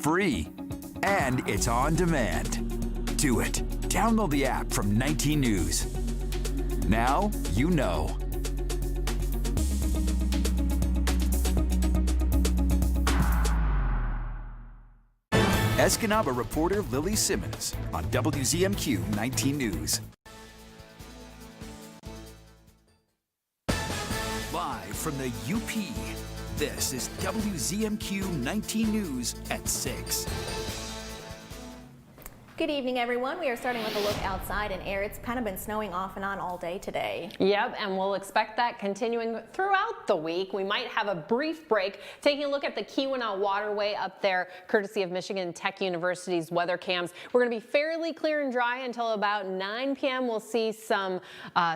free. And it's on demand. Do it. Download the app from 19 News. Now you know. Escanaba reporter Lily Simmons on WZMQ 19 News. Live from the UP, this is WZMQ 19 News at 6. Good evening, everyone. We are starting with a look outside and air. It's kind of been snowing off and on all day today. Yep, and we'll expect that continuing throughout the week. We might have a brief break, taking a look at the Keweenaw waterway up there, courtesy of Michigan Tech University's weather cams. We're going to be fairly clear and dry until about 9 p.m. We'll see some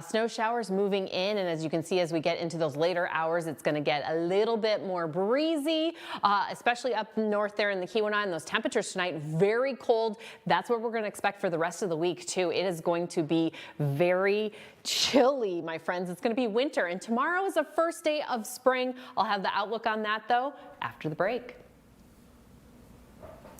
snow showers moving in, and as you can see, as we get into those later hours, it's going to get a little bit more breezy, especially up north there in the Keweenaw. And those temperatures tonight, very cold. That's what we're going to expect for the rest of the week too. It is going to be very chilly, my friends. It's going to be winter, and tomorrow is the first day of spring. I'll have the outlook on that though after the break.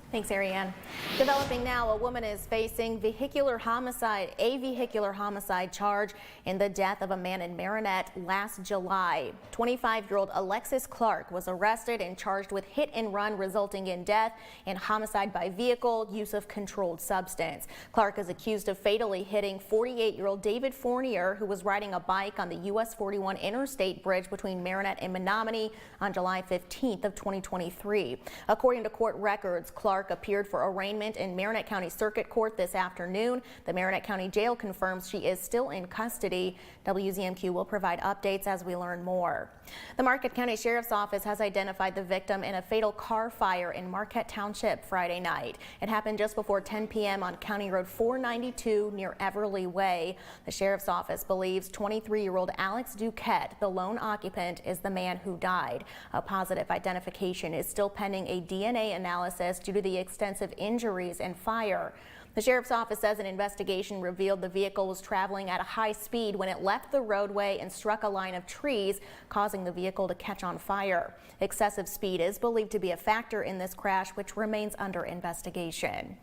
Thanks, Ariane. Developing now, a woman is facing a vehicular homicide charge in the death of a man in Marinette last July. 25-year-old Alexis Clark was arrested and charged with hit and run resulting in death and homicide by vehicle, use of controlled substance. Clark is accused of fatally hitting 48-year-old David Fournier, who was riding a bike on the US 41 interstate bridge between Marinette and Menominee on July 15th of 2023. According to court records, Clark appeared for arraignment in Marinette County Circuit Court this afternoon. The Marinette County Jail confirms she is still in custody. WZMQ will provide updates as we learn more. The Marquette County Sheriff's Office has identified the victim in a fatal car fire in Marquette Township Friday night. It happened just before 10 p.m. on County Road 492 near Everly Way. The Sheriff's Office believes 23-year-old Alex Duquette, the lone occupant, is the man who died. A positive identification is still pending a DNA analysis due to the extensive injuries and fire. The Sheriff's Office says an investigation revealed the vehicle was traveling at a high speed when it left the roadway and struck a line of trees, causing the vehicle to catch on fire. Excessive speed is believed to be a factor in this crash, which remains under investigation.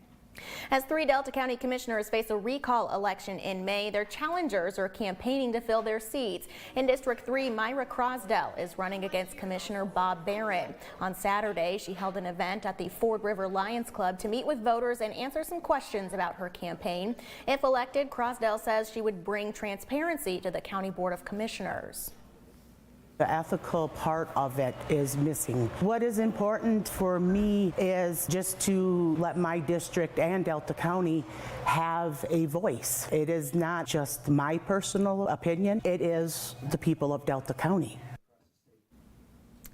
As 3 Delta County commissioners face a recall election in May, their challengers are campaigning to fill their seats. In District 3, Myra Crosdell is running against Commissioner Bob Barron. On Saturday, she held an event at the Ford River Lions Club to meet with voters and answer some questions about her campaign. If elected, Crosdell says she would bring transparency to the County Board of Commissioners. The ethical part of it is missing. What is important for me is just to let my district and Delta County have a voice. It is not just my personal opinion, it is the people of Delta County.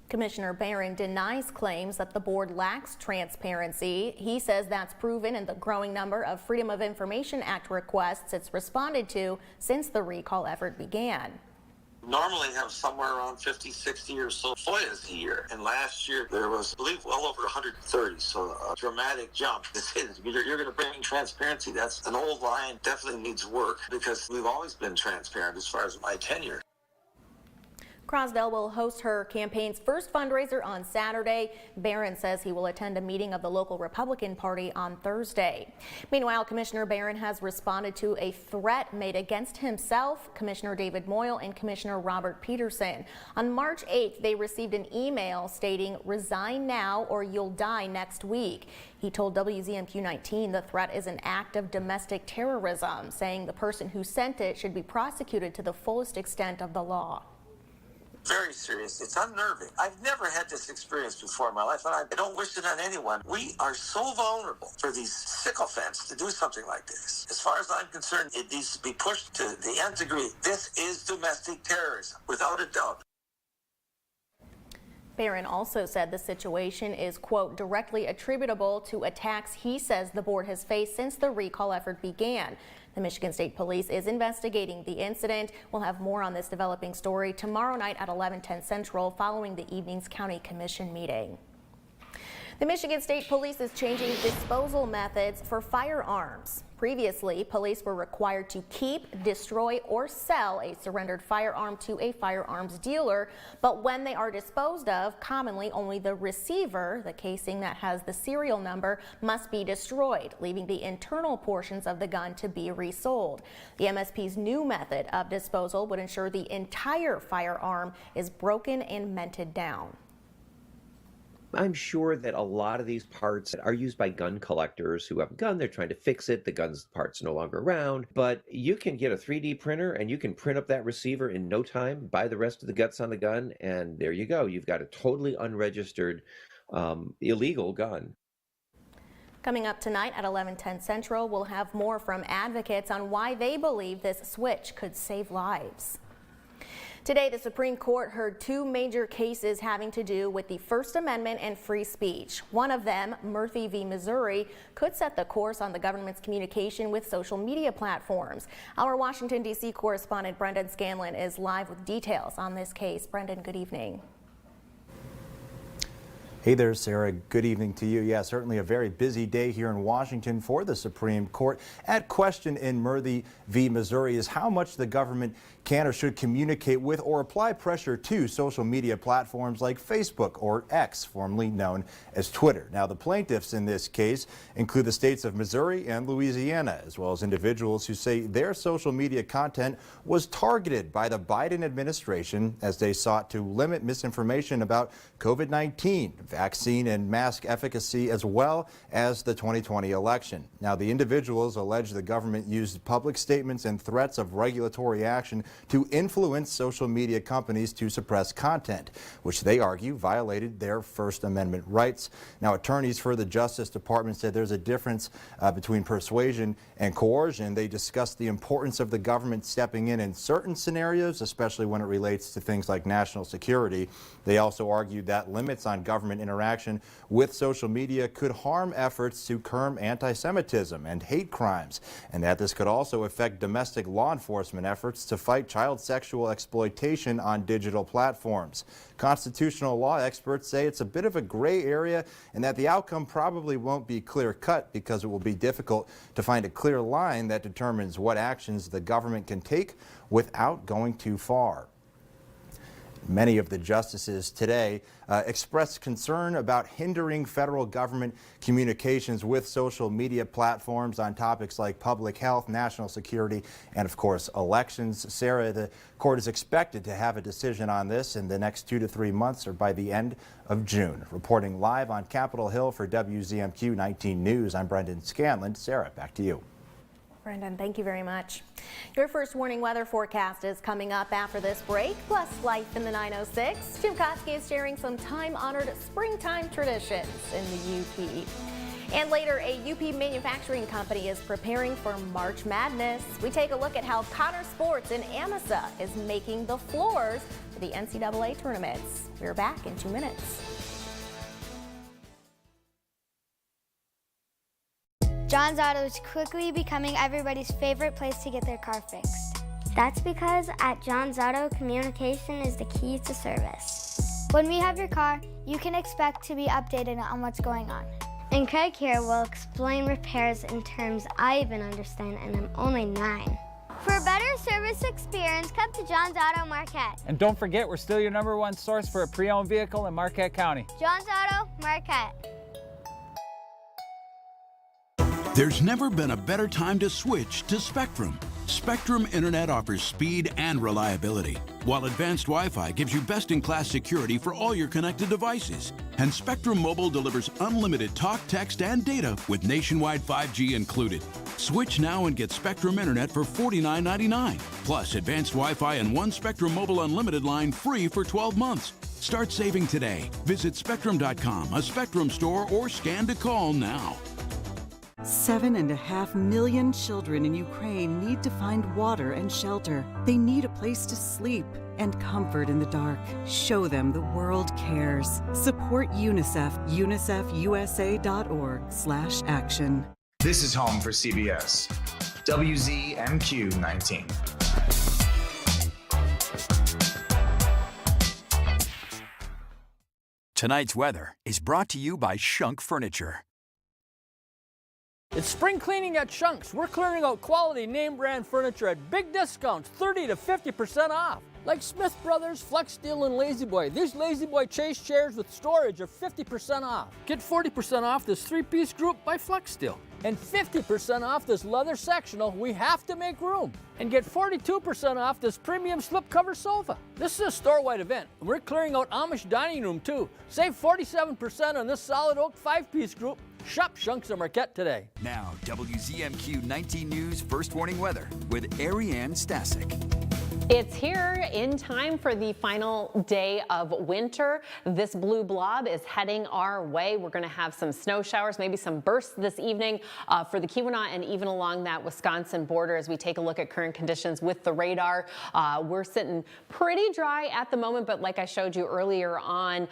Commissioner Barron denies claims that the board lacks transparency. He says that's proven in the growing number of Freedom of Information Act requests it's responded to since the recall effort began. Normally have somewhere around 50, 60 or so FOIAs a year. And last year there was, I believe, well over 130. So a dramatic jump. To say that you're going to bring transparency, that's an old line, definitely needs work because we've always been transparent as far as my tenure. Crosdell will host her campaign's first fundraiser on Saturday. Barron says he will attend a meeting of the local Republican Party on Thursday. Meanwhile, Commissioner Barron has responded to a threat made against himself, Commissioner David Moyle, and Commissioner Robert Peterson. On March 8th, they received an email stating, "Resign now or you'll die next week." He told WZMQ 19 the threat is an act of domestic terrorism, saying the person who sent it should be prosecuted to the fullest extent of the law. Very serious. It's unnerving. I've never had this experience before in my life, and I don't wish it on anyone. We are so vulnerable for these sycophants to do something like this. As far as I'm concerned, it needs to be pushed to the nth degree. This is domestic terrorism, without a doubt. Barron also said the situation is, quote, directly attributable to attacks he says the board has faced since the recall effort began. The Michigan State Police is investigating the incident. We'll have more on this developing story tomorrow night at 11:10 Central following the evening's County Commission meeting. The Michigan State Police is changing disposal methods for firearms. Previously, police were required to keep, destroy, or sell a surrendered firearm to a firearms dealer, but when they are disposed of, commonly only the receiver, the casing that has the serial number, must be destroyed, leaving the internal portions of the gun to be resold. The MSP's new method of disposal would ensure the entire firearm is broken and mented down. I'm sure that a lot of these parts are used by gun collectors who have a gun, they're trying to fix it, the gun's part's no longer around, but you can get a 3D printer and you can print up that receiver in no time, buy the rest of the guts on the gun, and there you go. You've got a totally unregistered, illegal gun. Coming up tonight at 11:10 Central, we'll have more from advocates on why they believe this switch could save lives. Today, the Supreme Court heard two major cases having to do with the First Amendment and free speech. One of them, Murphy v. Missouri, could set the course on the government's communication with social media platforms. Our Washington, D.C. correspondent Brendan Scanlon is live with details on this case. Brendan, good evening. Hey there, Sarah. Good evening to you. Yeah, certainly a very busy day here in Washington for the Supreme Court. At question in Murphy v. Missouri is how much the government can or should communicate with or apply pressure to social media platforms like Facebook or X, formerly known as Twitter. Now, the plaintiffs in this case include the states of Missouri and Louisiana, as well as individuals who say their social media content was targeted by the Biden administration as they sought to limit misinformation about COVID-19, vaccine and mask efficacy, as well as the 2020 election. Now, the individuals allege the government used public statements and threats of regulatory action to influence social media companies to suppress content, which they argue violated their First Amendment rights. Now, attorneys for the Justice Department said there's a difference between persuasion and coercion. They discussed the importance of the government stepping in certain scenarios, especially when it relates to things like national security. They also argued that limits on government interaction with social media could harm efforts to curb anti-Semitism and hate crimes, and that this could also affect domestic law enforcement efforts to fight child sexual exploitation on digital platforms. Constitutional law experts say it's a bit of a gray area and that the outcome probably won't be clear-cut because it will be difficult to find a clear line that determines what actions the government can take without going too far. Many of the justices today expressed concern about hindering federal government communications with social media platforms on topics like public health, national security, and of course elections. Sarah, the court is expected to have a decision on this in the next 2 to 3 months or by the end of June. Reporting live on Capitol Hill for WZMQ 19 News, I'm Brendan Scanlon. Sarah, back to you. Brendan, thank you very much. Your first warning weather forecast is coming up after this break, plus life in the 906. Jim Koski is sharing some time-honored springtime traditions in the UP. And later, a UP manufacturing company is preparing for March Madness. We take a look at how Connor Sports in Amasa is making the floors for the NCAA tournaments. We're back in 2 minutes. John's Auto is quickly becoming everybody's favorite place to get their car fixed. That's because at John's Auto, communication is the key to service. When we have your car, you can expect to be updated on what's going on. And Craig here will explain repairs in terms I even understand, and I'm only 9. For a better service experience, come to John's Auto Marquette. And don't forget, we're still your #1 source for a pre-owned vehicle in Marquette County. John's Auto Marquette. There's never been a better time to switch to Spectrum. Spectrum Internet offers speed and reliability, while advanced Wi-Fi gives you best-in-class security for all your connected devices. And Spectrum Mobile delivers unlimited talk, text, and data with nationwide 5G included. Switch now and get Spectrum Internet for $49.99, plus advanced Wi-Fi and 1 Spectrum Mobile Unlimited line free for 12 months. Start saving today. Visit Spectrum.com, a Spectrum store, or scan to call now. 7.5 million children in Ukraine need to find water and shelter. They need a place to sleep and comfort in the dark. Show them the world cares. Support UNICEF, unicefusa.org/action. This is home for CBS. WZMQ 19. Tonight's weather is brought to you by Shunk Furniture. It's spring cleaning at Shunk's. We're clearing out quality name brand furniture at big discounts, 30 to 50% off. Like Smith Brothers, Flex Steel, and Lazy Boy. These Lazy Boy Chase chairs with storage are 50% off. Get 40% off this 3-piece group by Flex Steel. And 50% off this leather sectional. We have to make room. And get 42% off this premium slipcover sofa. This is a store-wide event. And we're clearing out Amish dining room too. Save 47% on this solid oak 5-piece group. Shop Shunk's at Marquette today. Now, WZMQ 19 News First Warning Weather with Ariane Stasic. It's here in time for the final day of winter. This blue blob is heading our way. We're going to have some snow showers, maybe some bursts this evening for the Keweenaw and even along that Wisconsin border as we take a look at current conditions with the radar. We're sitting pretty dry at the moment, but like I showed you earlier on,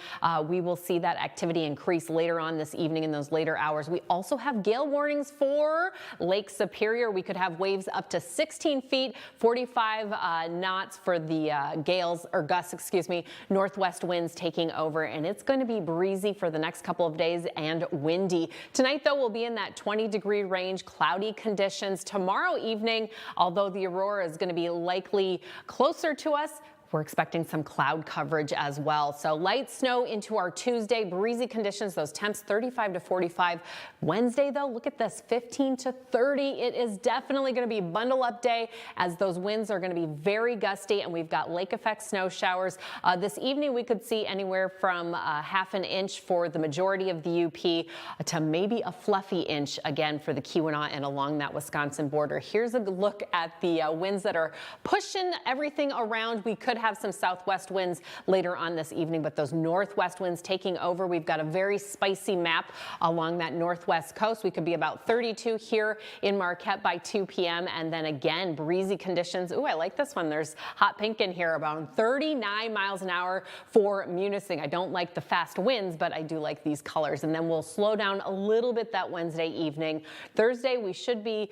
we will see that activity increase later on this evening in those later hours. We also have gale warnings for Lake Superior. We could have waves up to 16 feet, 45 knots for the gales or gusts, excuse me, northwest winds taking over, and it's going to be breezy for the next couple of days and windy. Tonight, though, we'll be in that 20-degree range, cloudy conditions. Tomorrow evening, although the aurora is going to be likely closer to us, we're expecting some cloud coverage as well. So light snow into our Tuesday, breezy conditions, those temps 35 to 45. Wednesday, though, look at this, 15 to 30. It is definitely going to be bundle up day as those winds are going to be very gusty, and we've got lake effect snow showers. This evening, we could see anywhere from half an inch for the majority of the UP to maybe a fluffy inch again for the Keweenaw and along that Wisconsin border. Here's a look at the winds that are pushing everything around. We could have some southwest winds later on this evening, but those northwest winds taking over. We've got a very spicy map along that northwest coast. We could be about 32 here in Marquette by 2 p.m. and then again, breezy conditions. Ooh, I like this one. There's hot pink in here, about 39 miles an hour for Munising. I don't like the fast winds, but I do like these colors. And then we'll slow down a little bit that Wednesday evening. Thursday, we should be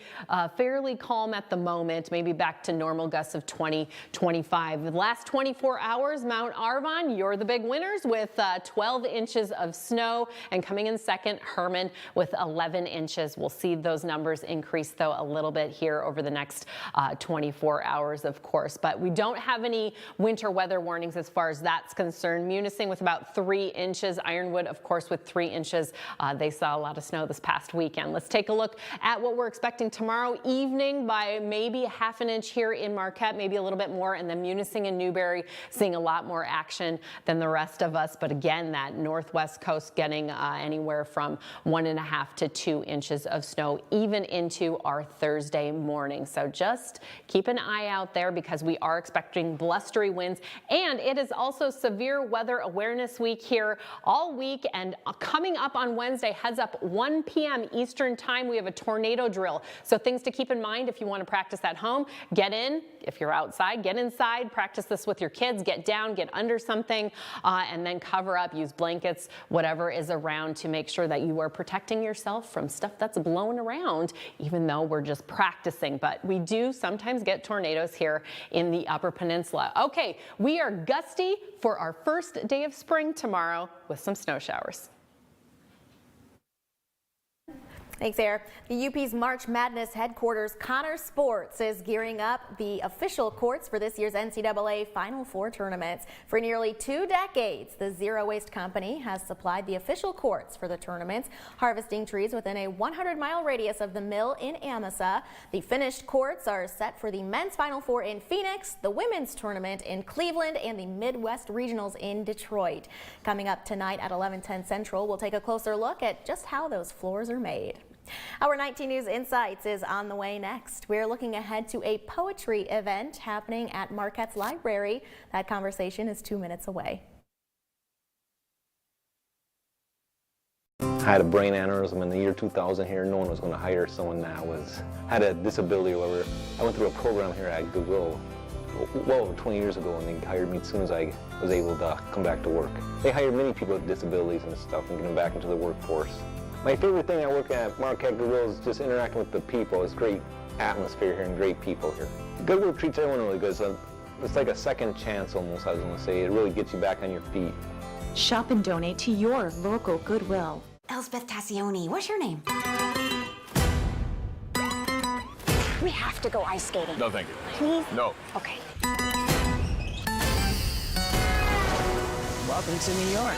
fairly calm at the moment, maybe back to normal gusts of 20, 25. The last 24 hours, Mount Arvon, you're the big winners with 12 inches of snow, and coming in second, Herman with 11 inches. We'll see those numbers increase, though, a little bit here over the next 24 hours, of course. But we don't have any winter weather warnings as far as that's concerned. Munising with about 3 inches. Ironwood, of course, with 3 inches. They saw a lot of snow this past weekend. Let's take a look at what we're expecting tomorrow evening by maybe half an inch here in Marquette, maybe a little bit more, and then Munising and Newberry seeing a lot more action than the rest of us. But again, that northwest coast getting anywhere from 1.5 to 2 inches of snow even into our Thursday morning. So just keep an eye out there because we are expecting blustery winds, and it is also Severe Weather Awareness Week here all week. And coming up on Wednesday, heads up 1 p.m. Eastern time, we have a tornado drill. So things to keep in mind if you want to practice at home, get in. If you're outside, get inside, practice this with your kids, get down, get under something, and then cover up, use blankets, whatever is around to make sure that you are protecting yourself from stuff that's blowing around, even though we're just practicing. But we do sometimes get tornadoes here in the Upper Peninsula. Okay, we are gusty for our first day of spring tomorrow with some snow showers. Thanks, Eric. The UP's March Madness headquarters, Connor Sports, is gearing up the official courts for this year's NCAA Final Four tournaments. For nearly 2 decades, the Zero Waste Company has supplied the official courts for the tournaments, harvesting trees within a 100-mile radius of the mill in Amasa. The finished courts are set for the men's Final Four in Phoenix, the women's tournament in Cleveland, and the Midwest Regionals in Detroit. Coming up tonight at 11:10 Central, we'll take a closer look at just how those floors are made. Our 19 News Insights is on the way next. We're looking ahead to a poetry event happening at Marquette's Library. That conversation is 2 minutes away. I had a brain aneurysm in the year 2000 here. No one was going to hire someone that had a disability or whatever. I went through a program here at Goodwill well over 20 years ago, and they hired me as soon as I was able to come back to work. They hired many people with disabilities and stuff and get them back into the workforce. My favorite thing I work at Marquette Goodwill is just interacting with the people. It's great atmosphere here and great people here. Goodwill treats everyone really good. So it's like a second chance almost, I was going to say. It really gets you back on your feet. Shop and donate to your local Goodwill. Elsbeth Tassioni, what's your name? We have to go ice skating. No, thank you. Please? No. Okay. Welcome to New York.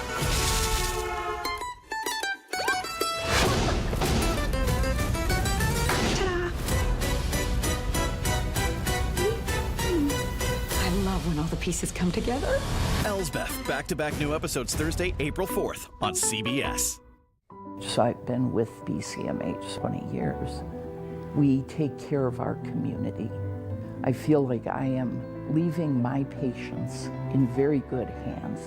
I love when all the pieces come together. Elsbeth, back-to-back new episodes Thursday, April 4th on CBS. So I've been with BCMH 20 years. We take care of our community. I feel like I am leaving my patients in very good hands.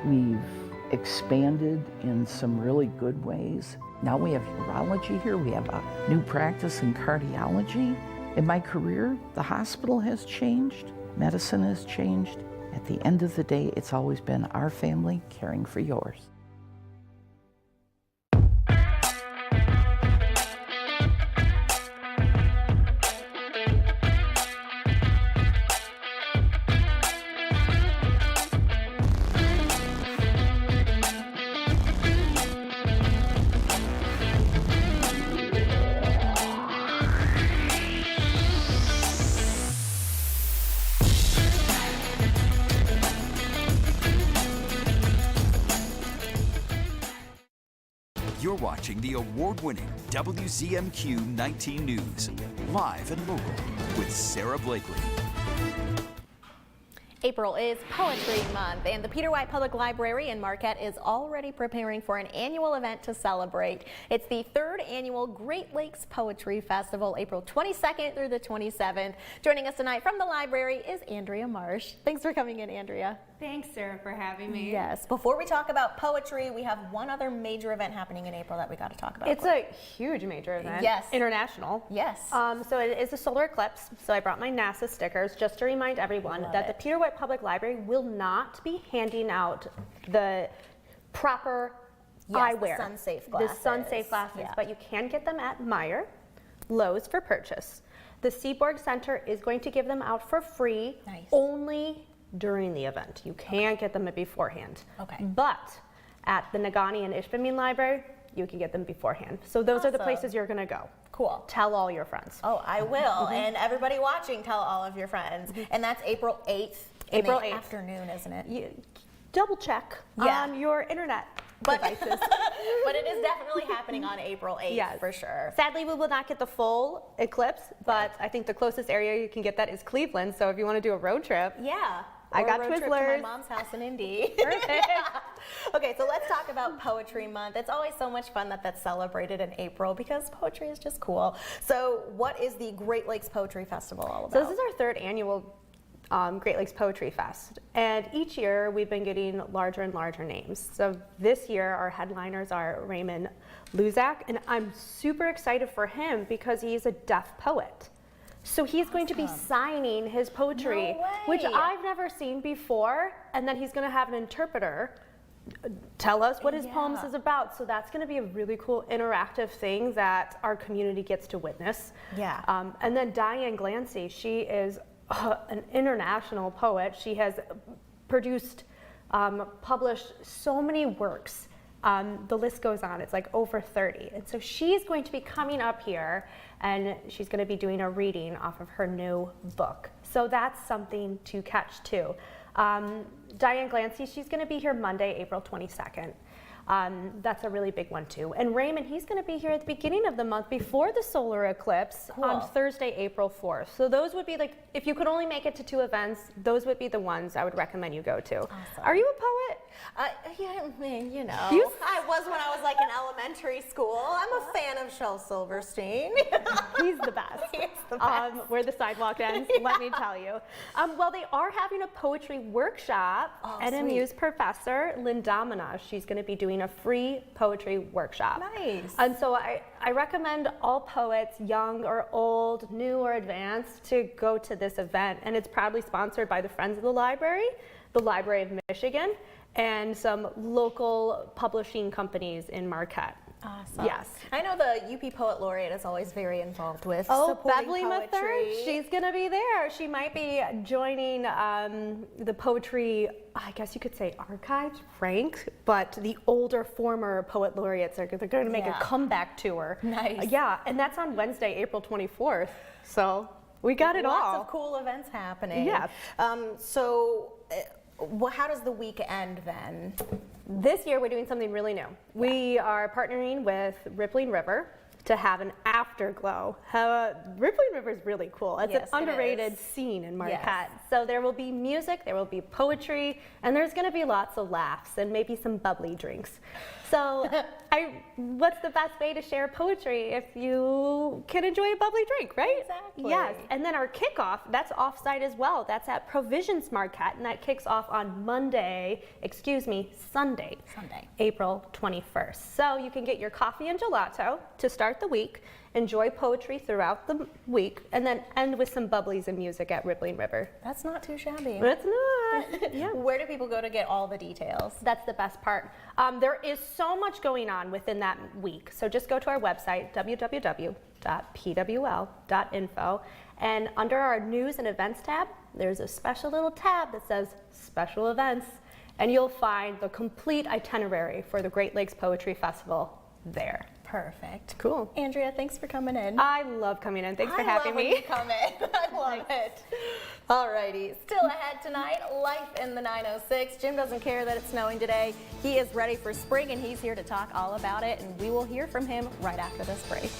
We've expanded in some really good ways. Now we have urology here. We have a new practice in cardiology. In my career, the hospital has changed. Medicine has changed. At the end of the day, it's always been our family caring for yours. You're watching the award-winning WZMQ 19 News, live and local with Sarah Blakely. April is Poetry Month, and the Peter White Public Library in Marquette is already preparing for an annual event to celebrate. It's the 3rd annual Great Lakes Poetry Festival, April 22nd through the 27th. Joining us tonight from the library is Andrea Marsh. Thanks for coming in, Andrea. Thanks, Sarah, for having me. Yes. Before we talk about poetry, we have one other major event happening in April that we got to talk about. It's a huge major event. Yes. International. Yes. So it is a solar eclipse. So I brought my NASA stickers just to remind everyone that the Peter White Public Library will not be handing out the proper eyewear. The sun-safe glasses. The sun-safe glasses. Yeah. But you can get them at Meijer, Lowe's for purchase. The Seaborg Center is going to give them out for free. Nice. Only during the event. You can't get them beforehand. Okay. But at the Nagani and Ishpeming Library, you can get them beforehand. So those are the places you're going to go. Cool. Tell all your friends. Oh, I will. And everybody watching, tell all of your friends. And that's April 8th. April in the 8th. Afternoon, isn't it? You double check on your internet devices. But it is definitely happening on April 8th, yes, for sure. Sadly, we will not get the full eclipse, but I think the closest area you can get that is Cleveland. So if you want to do a road trip, yeah. I got a road trip to Twizzlers. my mom's house in Indy. Perfect. Okay, so let's talk about Poetry Month. It's always so much fun that that's celebrated in April because poetry is just cool. So what is the Great Lakes Poetry Festival all about? So this is our 3rd annual Great Lakes Poetry Fest. And each year we've been getting larger and larger names. So this year our headliners are Raymond Luzak, and I'm super excited for him because he's a deaf poet. So he's going to be signing his poetry, which I've never seen before, and then he's going to have an interpreter tell us what his poems is about. So that's going to be a really cool interactive thing that our community gets to witness. Yeah. And then Diane Glancy, she is an international poet. She has produced, published so many works. The list goes on, it's like over 30. And so she's going to be coming up here and she's going to be doing a reading off of her new book. So that's something to catch too. Diane Glancy, she's going to be here Monday, April 22nd. That's a really big one too. And Raymond, he's going to be here at the beginning of the month before the solar eclipse on Thursday, April 4th. So those would be like, if you could only make it to 2 events, those would be the ones I would recommend you go to. Awesome. Are you a poet? Yeah, you know. You- I was when I was like in elementary school. I'm a fan of Shel Silverstein. He's the best. He's the best. Where the sidewalk ends, let me tell you. Well, they are having a poetry workshop. NMU's professor, Lindomina, she's going to be doing a free poetry workshop. Nice. And so I recommend all poets, young or old, new or advanced, to go to this event. And it's proudly sponsored by the Friends of the Library, the Library of Michigan, and some local publishing companies in Marquette. Awesome. Yes. I know the UP Poet Laureate is always very involved with supporting Beverly poetry. Mathern, she's going to be there. She might be joining the poetry I guess you could say archived, Frank, but the older former poet laureates they're going to make a comeback tour. Nice. Yeah, and that's on Wednesday, April 24th. So we got it all. Lots of cool events happening. Yeah. How does the week end then? This year we're doing something really new. We are partnering with Rippling River to have an afterglow. Rippling River is really cool. It's an underrated scene in Marquette. Yes. So there will be music, there will be poetry, and there's going to be lots of laughs and maybe some bubbly drinks. So what's the best way to share poetry if you can enjoy a bubbly drink, right? Exactly. Yes, and then our kickoff, that's offsite as well. That's at Provisions Marquette, and that kicks off on Sunday, April 21st. So you can get your coffee and gelato to start the week, enjoy poetry throughout the week, and then end with some bubblies and music at Rippling River. That's not too shabby. It's not. Yeah. Where do people go to get all the details? That's the best part. There is so much going on within that week. So just go to our website, www.pwl.info, and under our news and events tab, there's a special little tab that says special events, and you'll find the complete itinerary for the Great Lakes Poetry Festival there. Perfect. Cool. Andrea, thanks for coming in. I love coming in. Thanks for having me. I love when you come in. I love it. Alrighty. Still ahead tonight, life in the 906. Jim doesn't care that it's snowing today. He is ready for spring, and he's here to talk all about it, and we will hear from him right after this break.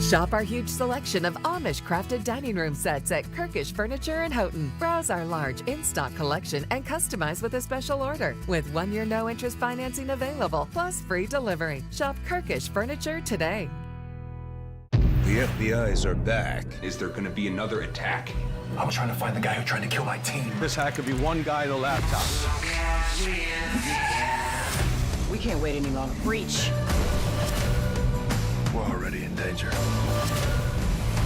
Shop our huge selection of Amish-crafted dining room sets at Kirkish Furniture in Houghton. Browse our large in-stock collection and customize with a special order. With 1-year no-interest financing available, plus free delivery. Shop Kirkish Furniture today. The FBI's are back. Is there going to be another attack? I was trying to find the guy who tried to kill my team. This hack could be one guy at a laptop. We can't wait any longer. Breach. We're already in danger.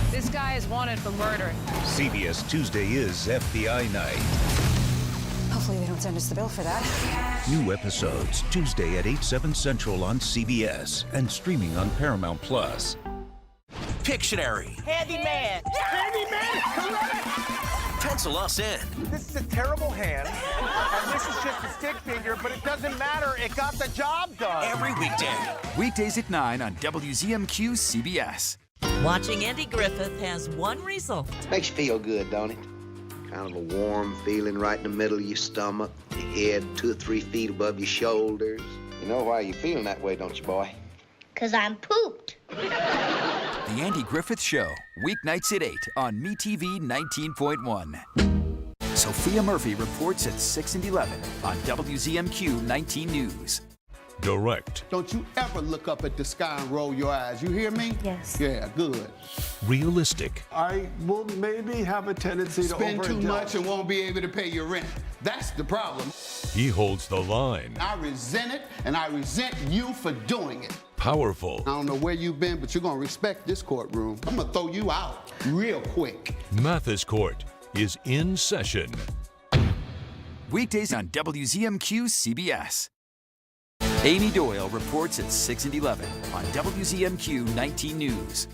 This guy is wanted for murder. CBS Tuesday is FBI night. Hopefully they don't send us the bill for that. New episodes Tuesday at 8/7 Central on CBS and streaming on Paramount Plus. Pictionary. Handyman. Handyman, correct. Pencil us in. This is a terrible hand, and this is just a stick figure, but it doesn't matter. It got the job done. Every weekday. Weekdays at 9 on WZMQ CBS. Watching Andy Griffith has one result. Makes you feel good, don't it? Kind of a warm feeling right in the middle of your stomach, your head 2 or 3 feet above your shoulders. You know why you're feeling that way, don't you, boy? 'Cause I'm pooped. The Andy Griffith Show, weeknights at 8 on MeTV 19.1. Sophia Murphy reports at 6 and 11 on WZMQ 19 News. Direct. Don't you ever look up at the sky and roll your eyes. You hear me? Yes. Yeah, good. Realistic. I will maybe have a tendency to spend too much and won't be able to pay your rent. That's the problem. He holds the line. I resent it, and I resent you for doing it. Powerful. I don't know where you've been, but you're going to respect this courtroom. I'm going to throw you out real quick. Mathis Court is in session. Weekdays on WZMQ CBS. Amy Doyle reports at 6 and 11 on WZMQ 19 News.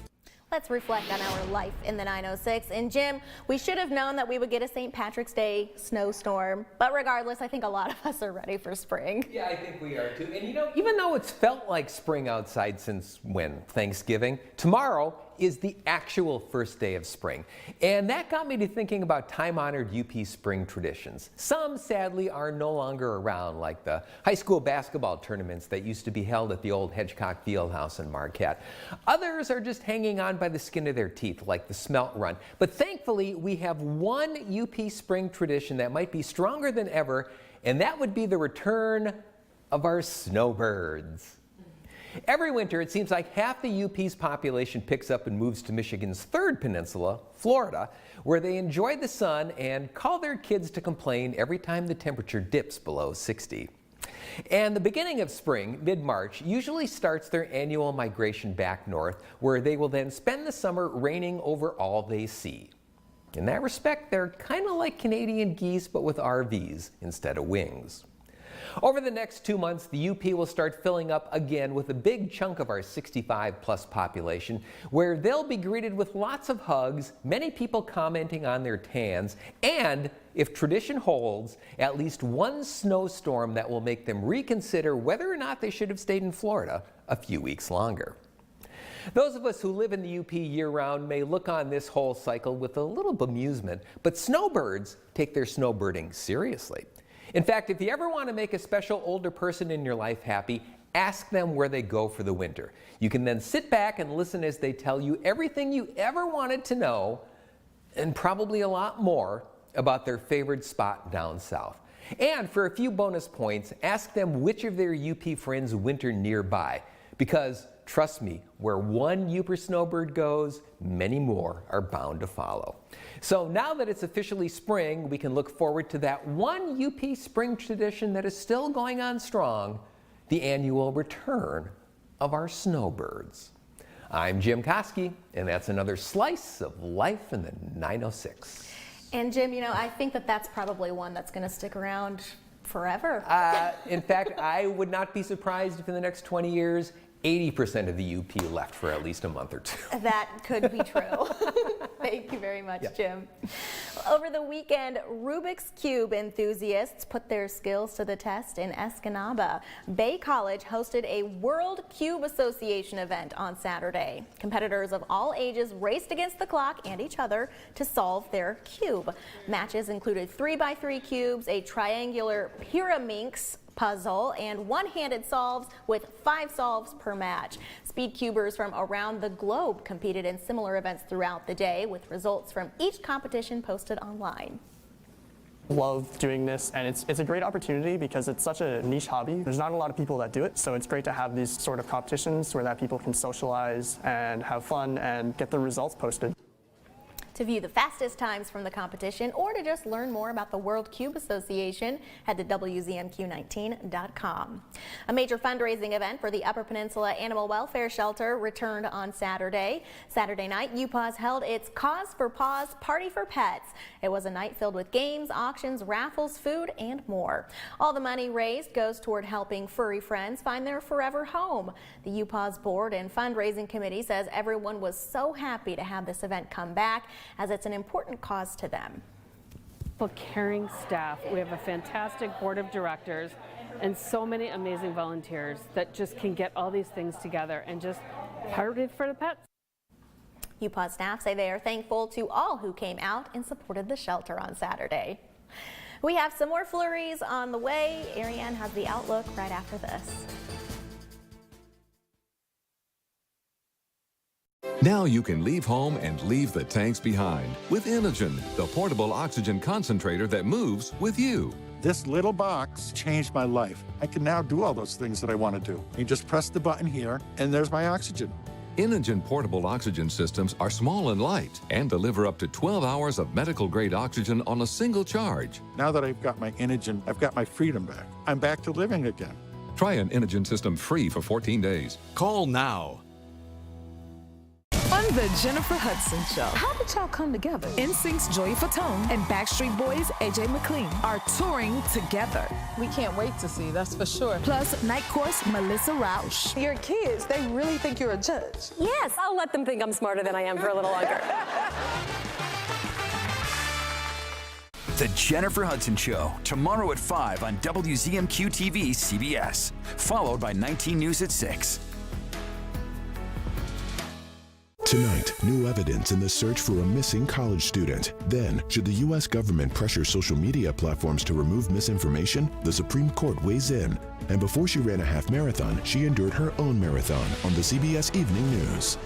Let's reflect on our life in the 906. And Jim, we should have known that we would get a St. Patrick's Day snowstorm. But regardless, I think a lot of us are ready for spring. Yeah, I think we are too. And you know, even though it's felt like spring outside since when? Thanksgiving? Tomorrow is the actual first day of spring. And that got me to thinking about time-honored UP spring traditions. Some, sadly, are no longer around, like the high school basketball tournaments that used to be held at the old Hedgecock Fieldhouse in Marquette. Others are just hanging on by the skin of their teeth, like the Smelt Run. But thankfully, we have one UP spring tradition that might be stronger than ever, and that would be the return of our snowbirds. Every winter, it seems like half the UP's population picks up and moves to Michigan's third peninsula, Florida, where they enjoy the sun and call their kids to complain every time the temperature dips below 60. And the beginning of spring, mid-March, usually starts their annual migration back north, where they will then spend the summer reigning over all they see. In that respect, they're kind of like Canadian geese, but with RVs instead of wings. Over the next 2 months, the UP will start filling up again with a big chunk of our 65-plus population, where they'll be greeted with lots of hugs, many people commenting on their tans, and, if tradition holds, at least one snowstorm that will make them reconsider whether or not they should have stayed in Florida a few weeks longer. Those of us who live in the UP year-round may look on this whole cycle with a little bemusement, but snowbirds take their snowbirding seriously. In fact, if you ever want to make a special older person in your life happy, ask them where they go for the winter. You can then sit back and listen as they tell you everything you ever wanted to know, and probably a lot more, about their favorite spot down south. And for a few bonus points, ask them which of their UP friends winter nearby, because trust me, where one Upper snowbird goes, many more are bound to follow. So now that it's officially spring, we can look forward to that one UP spring tradition that is still going on strong, the annual return of our snowbirds. I'm Jim Koski, and that's another slice of life in the 906. And Jim, you know, I think that that's probably one that's going to stick around forever. In fact, I would not be surprised if in the next 20 years, 80% of the UP left for at least a month or two. That could be true. Thank you very much, Jim. Over the weekend, Rubik's Cube enthusiasts put their skills to the test in Escanaba. Bay College hosted a World Cube Association event on Saturday. Competitors of all ages raced against the clock and each other to solve their cube. Matches included 3x3 cubes, a triangular pyraminx puzzle, and one-handed solves with 5 solves per match. Speed cubers from around the globe competed in similar events throughout the day, with results from each competition posted online. Love doing this, and it's a great opportunity because it's such a niche hobby. There's not a lot of people that do it, so it's great to have these sort of competitions where that people can socialize and have fun and get the results posted. To view the fastest times from the competition or to just learn more about the World Cube Association, head to WZMQ19.com. A major fundraising event for the Upper Peninsula Animal Welfare Shelter returned on Saturday. Saturday night, UPAWS held its Cause for Paws Party for Pets. It was a night filled with games, auctions, raffles, food, and more. All the money raised goes toward helping furry friends find their forever home. The UPAWS board and fundraising committee says everyone was so happy to have this event come back, as it's an important cause to them. Caring staff. We have a fantastic board of directors and so many amazing volunteers that just can get all these things together and just party for the pets. UPAWS staff say they are thankful to all who came out and supported the shelter on Saturday. We have some more flurries on the way. Ariane has the outlook right after this. Now you can leave home and leave the tanks behind with Inogen, the portable oxygen concentrator that moves with you. This little box changed my life. I can now do all those things that I want to do. You just press the button here, and there's my oxygen. Inogen portable oxygen systems are small and light and deliver up to 12 hours of medical-grade oxygen on a single charge. Now that I've got my Inogen, I've got my freedom back. I'm back to living again. Try an Inogen system free for 14 days. Call now. On the Jennifer Hudson Show. How did y'all come together? NSYNC's Joey Fatone and Backstreet Boys' AJ McLean are touring together. We can't wait to see, that's for sure. Plus, Night Course Melissa Rausch. Your kids, they really think you're a judge. Yes, I'll let them think I'm smarter than I am for a little longer. The Jennifer Hudson Show, tomorrow at 5 on WZMQ TV CBS, followed by 19 News at 6. Tonight, new evidence in the search for a missing college student. Then, should the U.S. government pressure social media platforms to remove misinformation? The Supreme Court weighs in. And before she ran a half marathon, she endured her own marathon on the CBS Evening News.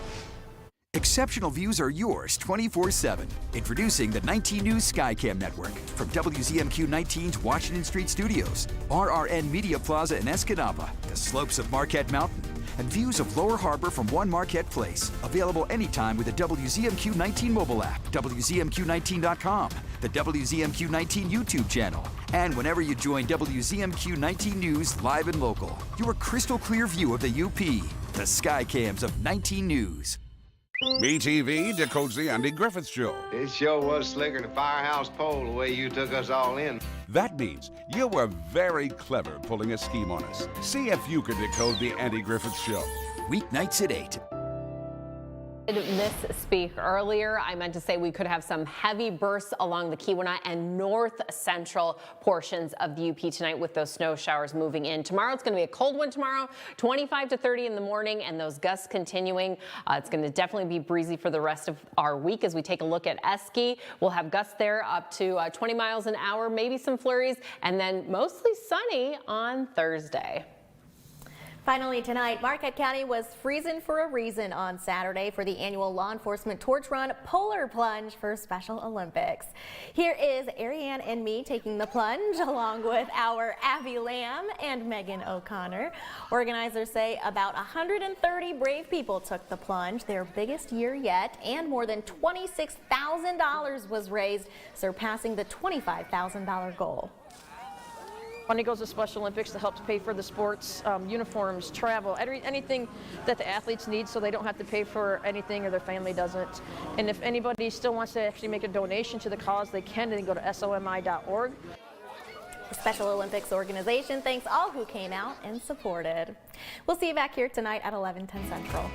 Exceptional views are yours 24/7. Introducing the 19 News Skycam Network from WZMQ 19's Washington Street Studios, RRN Media Plaza in Escanaba, the slopes of Marquette Mountain, and views of Lower Harbor from One Marquette Place. Available anytime with the WZMQ 19 mobile app, WZMQ19.com, the WZMQ 19 YouTube channel, and whenever you join WZMQ 19 News live and local. Your crystal clear view of the UP, the Skycams of 19 News. MeTV decodes the Andy Griffith Show. This show was slicker than a firehouse pole the way you took us all in. That means you were very clever pulling a scheme on us. See if you can decode the Andy Griffith Show. Weeknights at 8. Misspeak earlier. I meant to say we could have some heavy bursts along the Keweenaw and north central portions of the UP tonight with those snow showers moving in. Tomorrow it's going to be a cold one tomorrow, 25 to 30 in the morning, and those gusts continuing. It's going to definitely be breezy for the rest of our week as we take a look at Esky. We'll have gusts there up to 20 miles an hour, maybe some flurries, and then mostly sunny on Thursday. Finally tonight, Marquette County was freezing for a reason on Saturday for the annual Law Enforcement Torch Run Polar Plunge for Special Olympics. Here is Ariane and me taking the plunge along with our Abby Lamb and Megan O'Connor. Organizers say about 130 brave people took the plunge, their biggest year yet, and more than $26,000 was raised, surpassing the $25,000 goal. Money goes to Special Olympics to help pay for the sports, uniforms, travel, anything that the athletes need so they don't have to pay for anything or their family doesn't. And if anybody still wants to actually make a donation to the cause, they can. They can go to somi.org. The Special Olympics organization thanks all who came out and supported. We'll see you back here tonight at 11:10 Central.